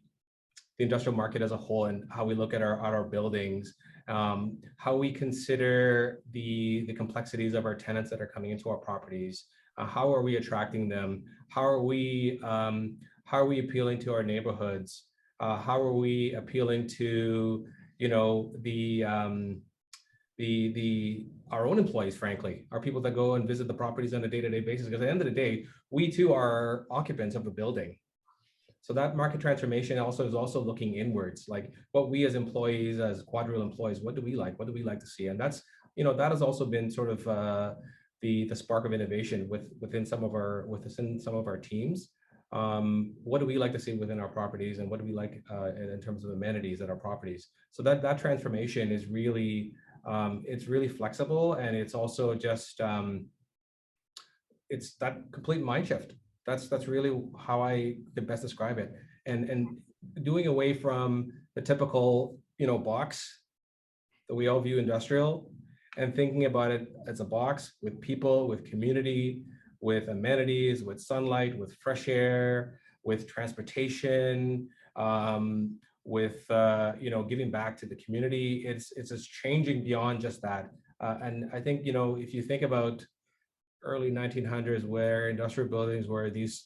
industrial market as a whole, and how we look at our buildings, how we consider the complexities of our tenants that are coming into our properties. How are we attracting them? How are we appealing to our neighborhoods? How are we appealing to our own employees, frankly, our people that go and visit the properties on a day-to-day basis? Because at the end of the day, we too are occupants of the building. So that market transformation is also looking inwards, like what we as employees, as QuadReal employees, what do we like? What do we like to see? And that's, that has also been sort of the spark of innovation within some of our teams. What do we like to see within our properties, and what do we like in terms of amenities at our properties? So that transformation is really, it's really flexible, and it's also just it's that complete mind shift. That's really how I could best describe it, and doing away from the typical box that we all view industrial, and thinking about it as a box with people, with community, with amenities, with sunlight, with fresh air, with transportation, with giving back to the community. It's just changing beyond just that. And I think if you think about early 1900s, where industrial buildings were these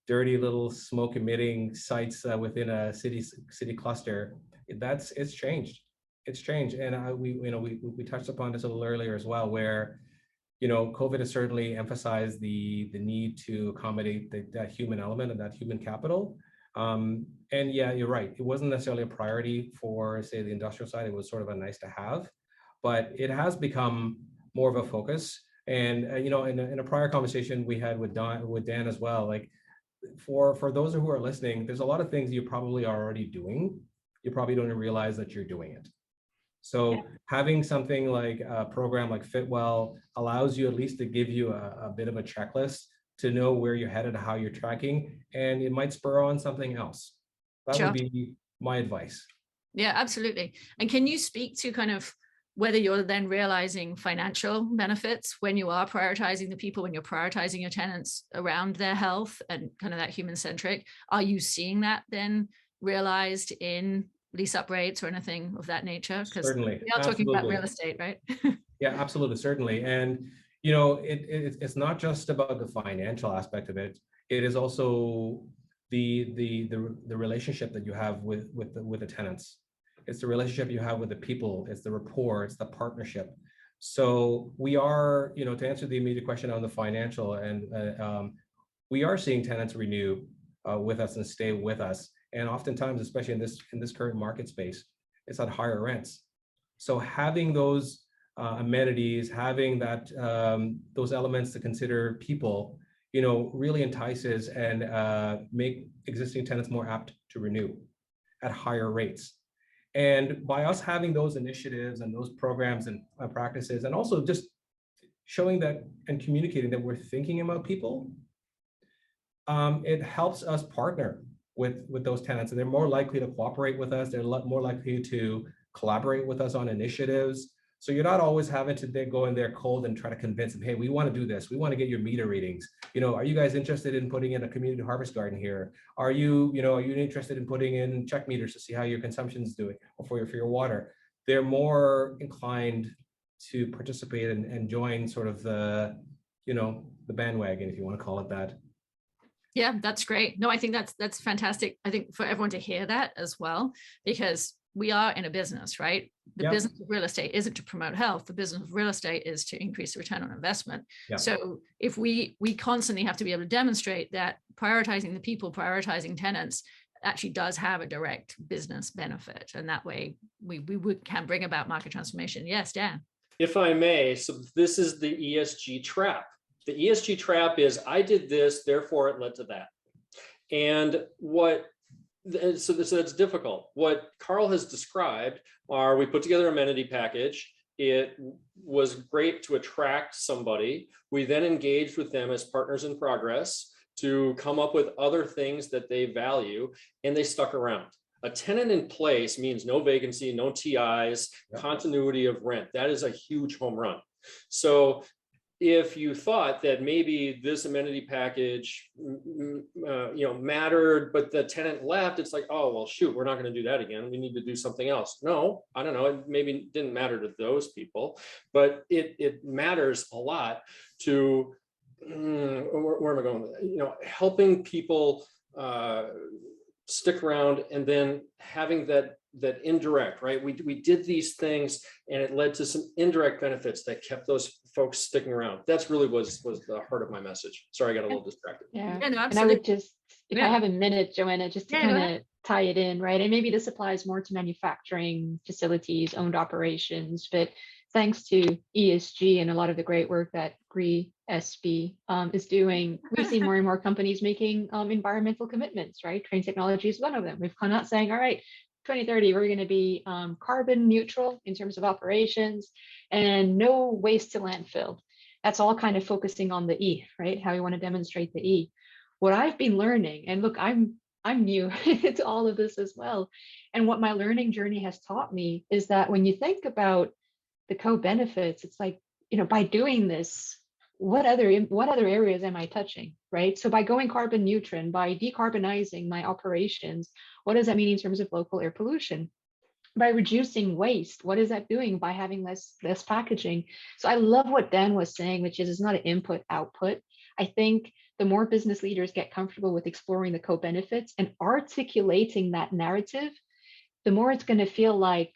dirty little smoke emitting sites within a city cluster, it's changed. It's changed, and we touched upon this a little earlier as well, where COVID has certainly emphasized the need to accommodate that human element and that human capital. And yeah, you're right. It wasn't necessarily a priority for, say, the industrial side. It was sort of a nice to have, but it has become more of a focus. And in a prior conversation we had with Dan as well, like for those who are listening, there's a lot of things you probably are already doing. You probably don't even realize that you're doing it. So having something like a program like Fitwell allows you at least to give you a bit of a checklist to know where you're headed, how you're tracking, and it might spur on something else. That would be my advice. Yeah, absolutely. And can you speak to kind of whether you're then realizing financial benefits when you are prioritizing the people, when you're prioritizing your tenants around their health and kind of that human centric? Are you seeing that then realized in lease up rates or anything of that nature? Because Certainly, we are talking about real estate, right? Yeah, absolutely, certainly. And it's not just about the financial aspect of it. It is also the relationship that you have with the tenants. It's the relationship you have with the people. It's the rapport. It's the partnership. So we are, to answer the immediate question on the financial, and we are seeing tenants renew with us and stay with us. And oftentimes, especially in this current market space, it's at higher rents. So having those amenities, having that those elements to consider people, really entices and make existing tenants more apt to renew at higher rates. And by us having those initiatives and those programs and practices, and also just showing that and communicating that we're thinking about people, it helps us partner with those tenants, and they're more likely to cooperate with us. They're more likely to collaborate with us on initiatives. So you're not always having to go in there cold and try to convince them, hey, we want to do this. We want to get your meter readings. Are you guys interested in putting in a community harvest garden here? Are you interested in putting in check meters to see how your consumption is doing for your water? They're more inclined to participate and join sort of the bandwagon, if you want to call it that. Yeah, that's great. No, I think that's fantastic. I think for everyone to hear that as well, because we are in a business, right? The business of real estate isn't to promote health. The business of real estate is to increase the return on investment. So if we constantly have to be able to demonstrate that prioritizing the people, prioritizing tenants actually does have a direct business benefit. And that way we can bring about market transformation. Yes, Dan. If I may, so this is the ESG trap. The ESG trap is I did this, therefore it led to that. And so it's difficult. What Carl has described are we put together an amenity package. It was great to attract somebody. We then engaged with them as partners in progress to come up with other things that they value, and they stuck around. A tenant in place means no vacancy, no TIs, continuity of rent. That is a huge home run. So if you thought that maybe this amenity package, mattered, but the tenant left, it's like, oh, well, shoot, we're not going to do that again. We need to do something else. No, I don't know. It maybe didn't matter to those people, but it matters a lot to, where am I going with it? Helping people stick around, and then having that indirect, right? We did these things and it led to some indirect benefits that kept those folks sticking around. That's really was the heart of my message. Sorry, I got a little distracted. Yeah, no, and I would just, if I have a minute, Joanna, just to kind of tie it in, right? And maybe this applies more to manufacturing facilities, owned operations, but thanks to ESG and a lot of the great work that GRESB is doing, we see more and more companies making environmental commitments, right? Train technology is one of them. We've come out saying, all right, 2030, we're going to be carbon neutral in terms of operations and no waste to landfill. That's all kind of focusing on the E, right? How we want to demonstrate the E. What I've been learning, and look, I'm new to all of this as well. And what my learning journey has taught me is that when you think about the co-benefits, it's like, by doing this, what other areas am I touching, right? So by going carbon neutral and by decarbonizing my operations, what does that mean in terms of local air pollution? By reducing waste, what is that doing by having less packaging? So I love what Dan was saying, which is it's not an input output. I think the more business leaders get comfortable with exploring the co-benefits and articulating that narrative, the more it's going to feel like,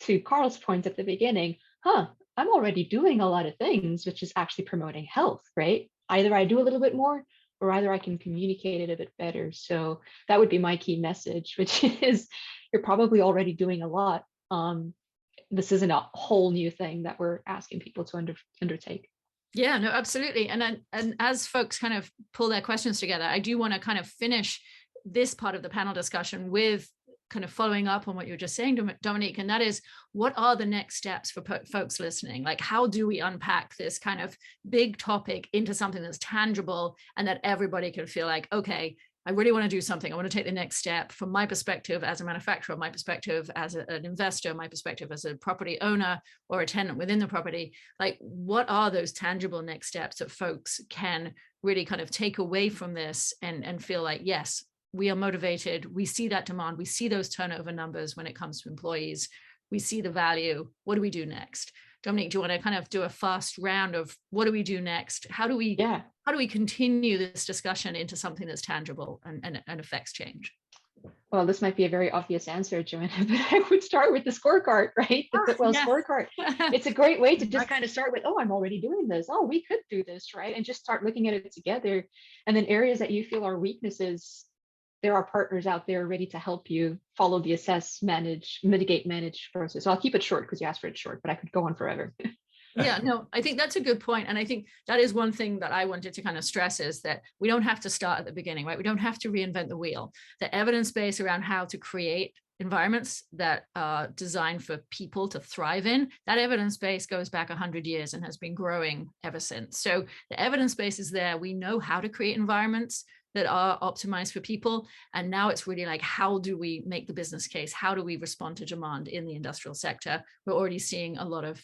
to Carl's point at the beginning, I'm already doing a lot of things, which is actually promoting health, right? Either I do a little bit more, or either I can communicate it a bit better. So that would be my key message, which is you're probably already doing a lot. This isn't a whole new thing that we're asking people to undertake. Yeah, no, absolutely. And as folks kind of pull their questions together, I do want to kind of finish this part of the panel discussion with kind of following up on what you were just saying, Dominique, and that is, what are the next steps for folks listening? Like, how do we unpack this kind of big topic into something that's tangible and that everybody can feel like, okay, I really want to do something. I want to take the next step. From my perspective as a manufacturer, my perspective as an investor, my perspective as a property owner or a tenant within the property, like what are those tangible next steps that folks can really kind of take away from this and feel like, yes, we are motivated. We see that demand. We see those turnover numbers when it comes to employees. We see the value. What do we do next? Dominique, do you want to kind of do a fast round of what do we do next? How do we continue this discussion into something that's tangible and affects change? Well, this might be a very obvious answer, Joanna, but I would start with the scorecard, right? The Fitwell scorecard. It's a great way to just kind of start with, oh, I'm already doing this. Oh, we could do this, right? And just start looking at it together. And then areas that you feel are weaknesses, there are partners out there ready to help you follow the assess, manage, mitigate, manage process. So I'll keep it short because you asked for it short, but I could go on forever. Yeah, no, I think that's a good point. And I think that is one thing that I wanted to kind of stress is that we don't have to start at the beginning, right? We don't have to reinvent the wheel. The evidence base around how to create environments that are designed for people to thrive in, that evidence base goes back 100 years and has been growing ever since. So the evidence base is there. We know how to create environments that are optimized for people. And now it's really like, how do we make the business case? How do we respond to demand in the industrial sector? We're already seeing a lot of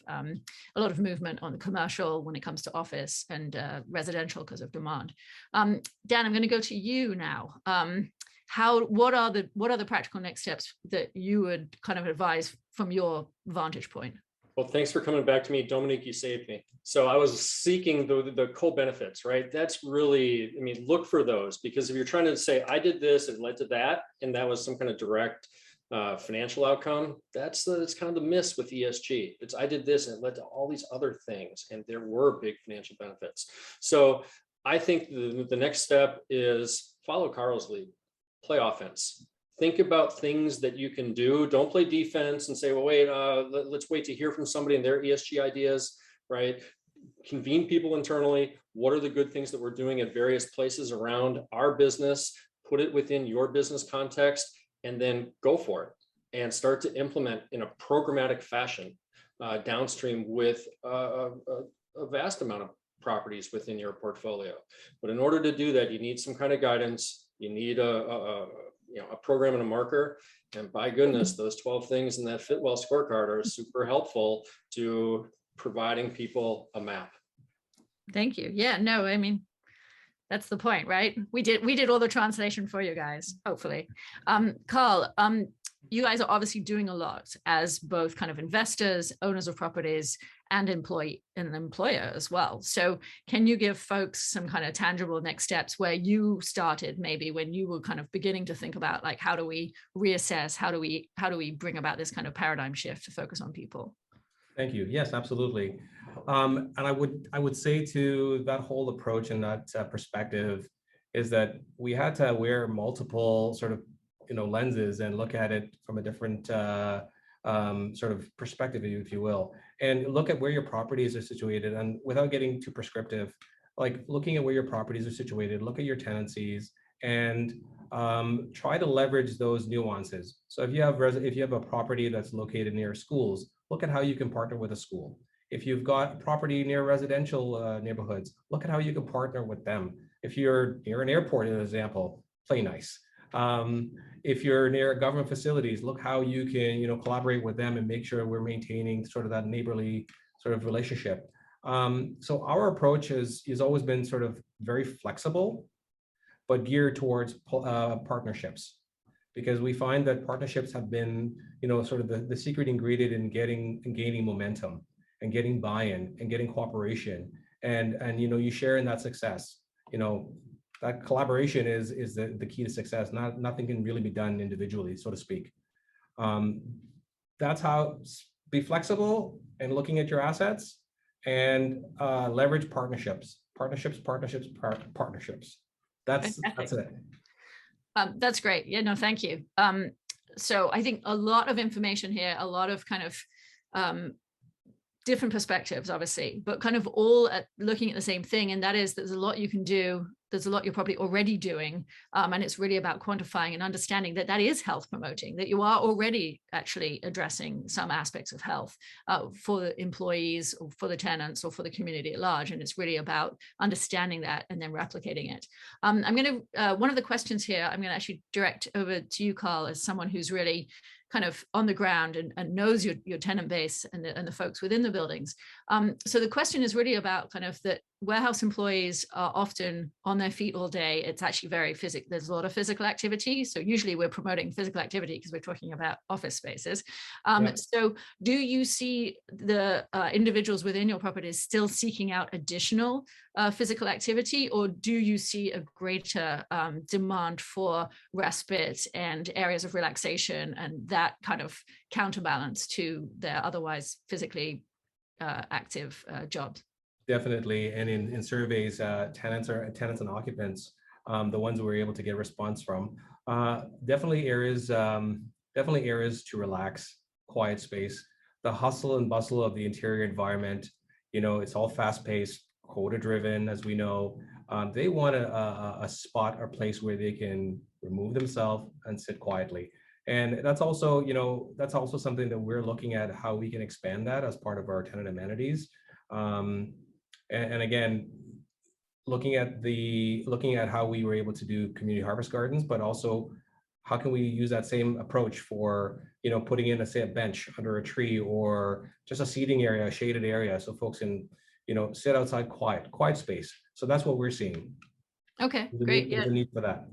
movement on the commercial when it comes to office and residential because of demand. Dan, I'm going to go to you now. What are the practical next steps that you would kind of advise from your vantage point? Well, thanks for coming back to me, Dominique, you saved me. So I was seeking the co-benefits, right? That's really, I mean, look for those, because if you're trying to say, I did this, it led to that, and that was some kind of direct financial outcome, that's kind of the miss with ESG. It's, I did this and it led to all these other things, and there were big financial benefits. So I think the next step is follow Carl's lead, play offense. Think about things that you can do. Don't play defense and say, well, wait, let's wait to hear from somebody and their ESG ideas, right? Convene people internally. What are the good things that we're doing at various places around our business? Put it within your business context and then go for it and start to implement in a programmatic fashion downstream with a vast amount of properties within your portfolio. But in order to do that, you need some kind of guidance. You need a program and a marker, and by goodness, those 12 things in that Fitwell scorecard are super helpful to providing people a map. Thank you. Yeah, no, I mean, that's the point, right? We did all the translation for you guys, hopefully. Carl, you guys are obviously doing a lot as both kind of investors, owners of properties, and an employer as well. So can you give folks some kind of tangible next steps where you started, maybe when you were kind of beginning to think about, like, how do we reassess, how do we bring about this kind of paradigm shift to focus on people? Thank you. Yes, absolutely. And I would say to that whole approach and that perspective is that we had to wear multiple sort of lenses and look at it from a different sort of perspective, if you will, and look at where your properties are situated. And without getting too prescriptive, like looking at where your properties are situated, look at your tenancies, and try to leverage those nuances. So if you have a property that's located near schools, look at how you can partner with a school. If you've got property near residential neighborhoods, look at how you can partner with them. If you're near an airport, as an example, play nice. If you're near government facilities, look how you can, collaborate with them and make sure we're maintaining sort of that neighborly sort of relationship. So our approach has always been sort of very flexible, but geared towards partnerships, because we find that partnerships have been, sort of the secret ingredient in gaining momentum and getting buy-in and getting cooperation, and you share in that success. That collaboration is the key to success. Nothing can really be done individually, so to speak. That's how, be flexible and looking at your assets, and leverage partnerships. That's it. That's great. Yeah, no, thank you. So I think a lot of information here, a lot of kind of different perspectives, obviously, but kind of all looking at the same thing. And that is, there's a lot you can do there's a lot you're probably already doing. And it's really about quantifying and understanding that that is health promoting, that you are already actually addressing some aspects of health for the employees or for the tenants or for the community at large. And it's really about understanding that and then replicating it. I'm going to, one of the questions here, I'm going to actually direct over to you, Carl, as someone who's really kind of on the ground and knows your tenant base and the folks within the buildings. So the question is really about kind of that warehouse employees are often on their feet all day. It's actually very physical. There's a lot of physical activity. So usually we're promoting physical activity because we're talking about office spaces. So do you see the individuals within your properties still seeking out additional physical activity, or do you see a greater demand for respite and areas of relaxation and that kind of counterbalance to their otherwise physically active jobs? Definitely, and in surveys, tenants and occupants, the ones we're able to get response from, definitely areas to relax, quiet space. The hustle and bustle of the interior environment, it's all fast-paced, quota-driven, as we know. They want a spot or place where they can remove themselves and sit quietly. And that's also something that we're looking at, how we can expand that as part of our tenant amenities. And again, looking at how we were able to do community harvest gardens, but also how can we use that same approach for putting in a bench under a tree or just a seating area, a shaded area, so folks can sit outside, quiet space. So that's what we're seeing. Okay, great. There's a need for that.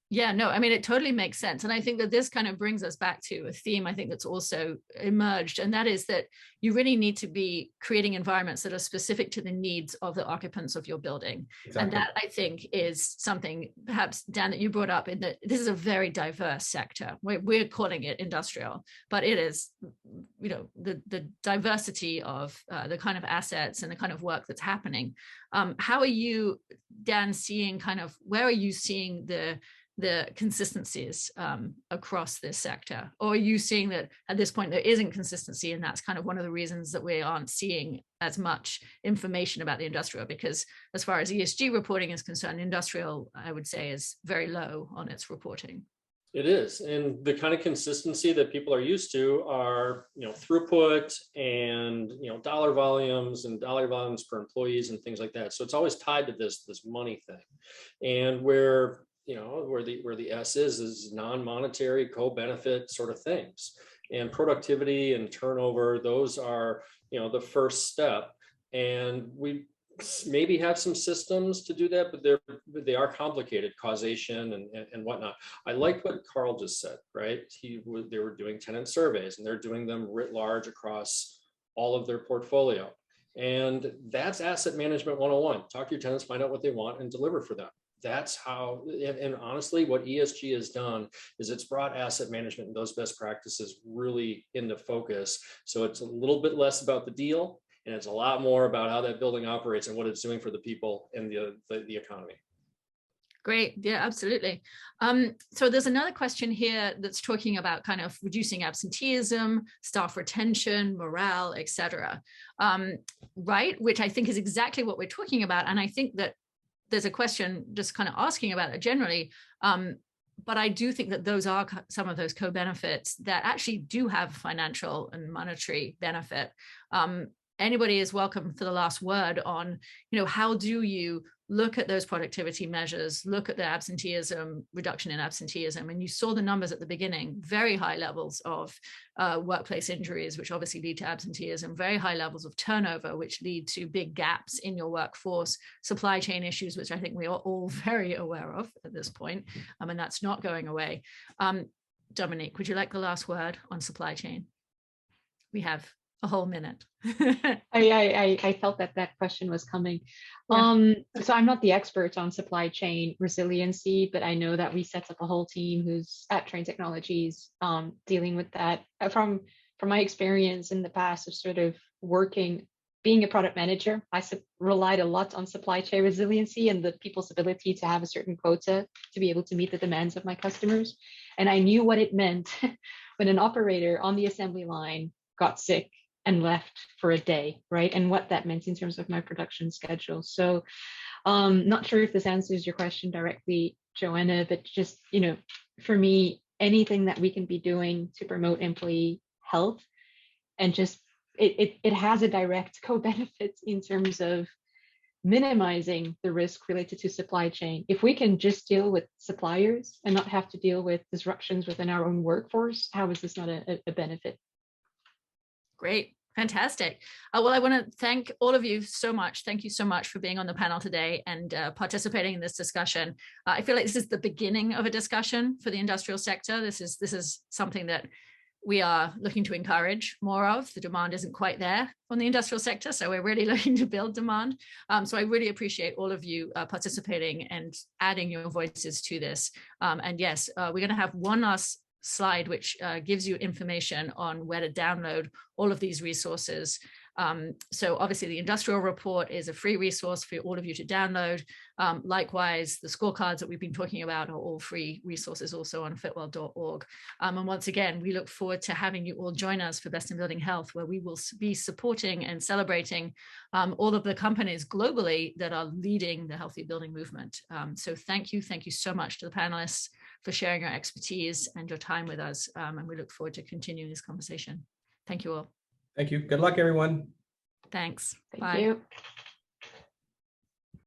Yeah, no, I mean, it totally makes sense. And I think that this kind of brings us back to a theme, I think, that's also emerged. And that is that you really need to be creating environments that are specific to the needs of the occupants of your building. Exactly. And that, I think, is something, perhaps, Dan, that you brought up, in that this is a very diverse sector. We're calling it industrial, but it is, the diversity of the kind of assets and the kind of work that's happening. How are you, Dan, seeing where are you seeing the consistencies across this sector? Or are you seeing that at this point there isn't consistency, and that's kind of one of the reasons that we aren't seeing as much information about the industrial? Because as far as ESG reporting is concerned, industrial, I would say, is very low on its reporting. It is, and the kind of consistency that people are used to are, throughput and dollar volumes per employees and things like that. So it's always tied to this money thing, and where the S is non-monetary co-benefit sort of things, and productivity and turnover. Those are the first step, and we maybe have some systems to do that, but they are complicated, causation and whatnot. I like what Carl just said, right? They were doing tenant surveys, and they're doing them writ large across all of their portfolio. And that's asset management 101. Talk to your tenants, find out what they want, and deliver for them. That's how, and honestly, what ESG has done is it's brought asset management and those best practices really into focus. So it's a little bit less about the deal, and it's a lot more about how that building operates and what it's doing for the people and the economy. Great. Yeah, absolutely. So there's another question here that's talking about kind of reducing absenteeism, staff retention, morale, et cetera. Right, which I think is exactly what we're talking about. And I think that there's a question just kind of asking about it generally. But I do think that those are some of those co-benefits that actually do have financial and monetary benefit. Anybody is welcome for the last word on, how do you look at those productivity measures, look at the absenteeism, reduction in absenteeism. And you saw the numbers at the beginning, very high levels of workplace injuries, which obviously lead to absenteeism, very high levels of turnover, which lead to big gaps in your workforce, supply chain issues, which I think we are all very aware of at this point. And that's not going away. Dominique, would you like the last word on supply chain? We have a whole minute. I felt that question was coming. Yeah. So I'm not the expert on supply chain resiliency, but I know that we set up a whole team who's at Train Technologies dealing with that. From my experience in the past of sort of being a product manager, I relied a lot on supply chain resiliency and the people's ability to have a certain quota to be able to meet the demands of my customers. And I knew what it meant when an operator on the assembly line got sick and left for a day, right? And what that meant in terms of my production schedule. So Not sure if this answers your question directly, Joanna, but just, for me, anything that we can be doing to promote employee health and just it has a direct co-benefit in terms of minimizing the risk related to supply chain. If we can just deal with suppliers and not have to deal with disruptions within our own workforce, how is this not a benefit? Great. Fantastic. Well, I want to thank all of you so much. Thank you so much for being on the panel today and participating in this discussion. I feel like this is the beginning of a discussion for the industrial sector. This is something that we are looking to encourage more of. The demand isn't quite there from the industrial sector, so we're really looking to build demand. So I really appreciate all of you participating and adding your voices to this. And yes, we're going to have one last slide which gives you information on where to download all of these resources. So obviously the industrial report is a free resource for all of you to download. Likewise, the scorecards that we've been talking about are all free resources also on fitwell.org. And once again, we look forward to having you all join us for Best in Building Health, where we will be supporting and celebrating all of the companies globally that are leading the healthy building movement. So thank you so much to the panelists for sharing your expertise and your time with us. And we look forward to continuing this conversation. Thank you all. Thank you. Good luck, everyone. Thanks. Thank Bye. you.